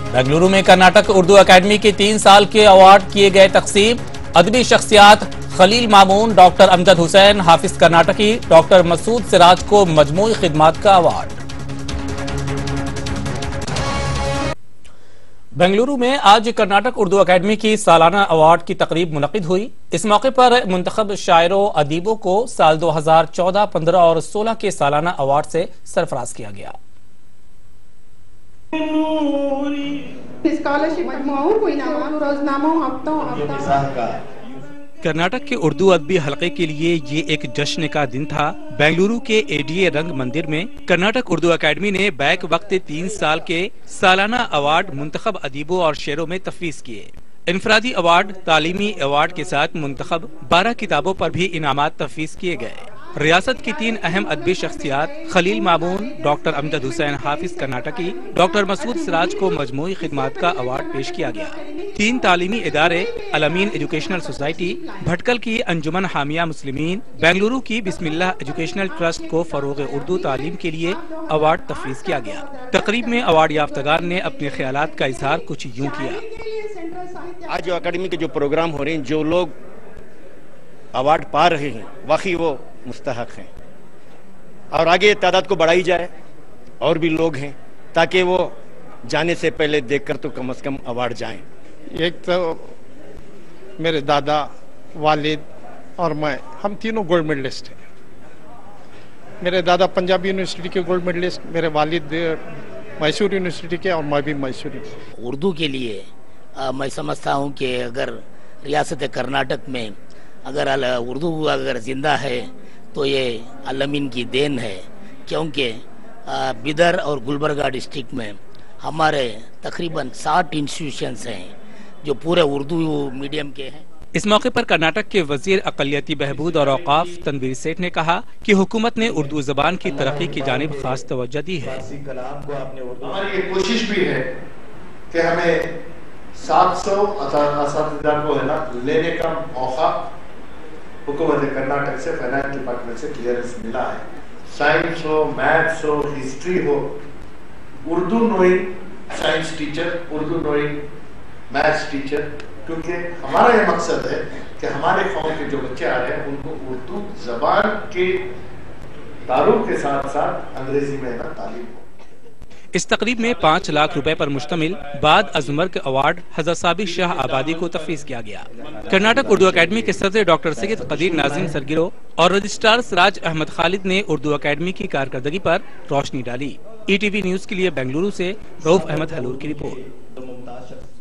बेंगलुरु में कर्नाटक उर्दू अकेडमी के 3 साल के अवार्ड किए गए तकसीम। अदबी शख्सियात खलील मामून, डॉक्टर अमजद हुसैन हाफिज कर्नाटकी, डॉक्टर मसूद सिराज को मजमूई खिदमात का अवार्ड। बेंगलुरु में आज कर्नाटक उर्दू अकेडमी की सालाना अवार्ड की तकरीब मुनक़िद हुई। इस मौके पर मुंतखब शायरों अदीबों को साल 2014, 15 और 16 के सालाना अवार्ड से सरफराज किया गया। कर्नाटक के उर्दू अदबी हलके के लिए ये एक जश्न का दिन था। बेंगलुरु के एडीए रंग मंदिर में कर्नाटक उर्दू अकेडमी ने बैक वक्त 3 साल के सालाना अवार्ड मुंतखब अदीबों और शेरों में तफवीज़ किए। इनफरादी अवार्ड, तालीमी अवार्ड के साथ मुंतखब 12 किताबों पर भी इनामात तफवीज़ किए गए। रियासत की 3 अहम अदबी शख्सियात खलील मामून, डॉक्टर अमजद हुसैन हाफिज कर्नाटकी, डॉक्टर मसूद सिराज को मजमूई खिदमात का अवार्ड पेश किया गया। 3 तालीमी इदारे, अलमीन एजुकेशनल सोसाइटी, भटकल की अंजुमन हामिया मुस्लिमीन, बेंगलुरु की बिस्मिल्लाह एजुकेशनल ट्रस्ट को फरोग उर्दू तालीम के लिए अवार्ड तफवीज़ किया गया। तकरीब में अवार्ड याफ्तागार ने अपने ख्यालात का इजहार कुछ यूं किया। आज जो अकेडमी के जो प्रोग्राम हो रहे हैं, जो लोग अवार्ड पा रहे हैं, वाकई वो मुस्तहक हैं और आगे तादाद को बढ़ाई जाए और भी लोग हैं, ताकि वो जाने से पहले देखकर तो कम से कम अवार्ड जाएं। एक तो मेरे दादा, वालिद और मैं, हम तीनों गोल्ड मेडलिस्ट हैं। मेरे दादा पंजाबी यूनिवर्सिटी के गोल्ड मेडलिस्ट, मेरे वालिद मैसूर यूनिवर्सिटी के और मैं भी मैसूर। उर्दू के लिए मैं समझता हूँ कि अगर रियासत कर्नाटक में अगर उर्दू अगर जिंदा है तो ये अलमीन की देन है, क्योंकि बिदर और गुलबर्गा डिस्ट्रिक्ट में हमारे तकरीबन 60 इंस्टीट्यूशंस हैं जो पूरे उर्दू मीडियम के हैं। इस मौके पर कर्नाटक के वजीर अक़लियती बहबूद और औक़ाफ तनवीर सेठ ने कहा कि हुकूमत ने उर्दू ज़बान की तरक्की की जानिब खास तवज्जो दी है। हमारी ये कोशिश भी है कि हमें 700 असातिज़ा को है ना लेने का मौका हुकूमत कर्नाटक से फाइनेंस डिपार्टमेंट से क्लियरेंस मिला है। साइंस हो, मैथ्स हो, हिस्ट्री हो, Urdu knowing science teacher, Urdu knowing maths teacher, क्योंकि हमारा ये मकसद है कि हमारे कौम के जो बच्चे आ रहे हैं उनको उर्दू जबान के तारुफ के साथ साथ अंग्रेजी में ना तालीम हो। इस तकरीब में 5 लाख रुपए पर मुश्तमिल बाद अजमर के अवार्ड हज़रत साबिक़ शाह आबादी को तफवीज़ किया गया। कर्नाटक उर्दू अकेडमी के सदर डॉक्टर सैयद कदीर नाज़िम सरगिरो और रजिस्ट्रार सिराज अहमद खालिद ने उर्दू अकेडमी की कारकर्दगी पर रोशनी डाली। ETV न्यूज़ के लिए बेंगलुरु से रऊफ अहमद हलूर की रिपोर्ट।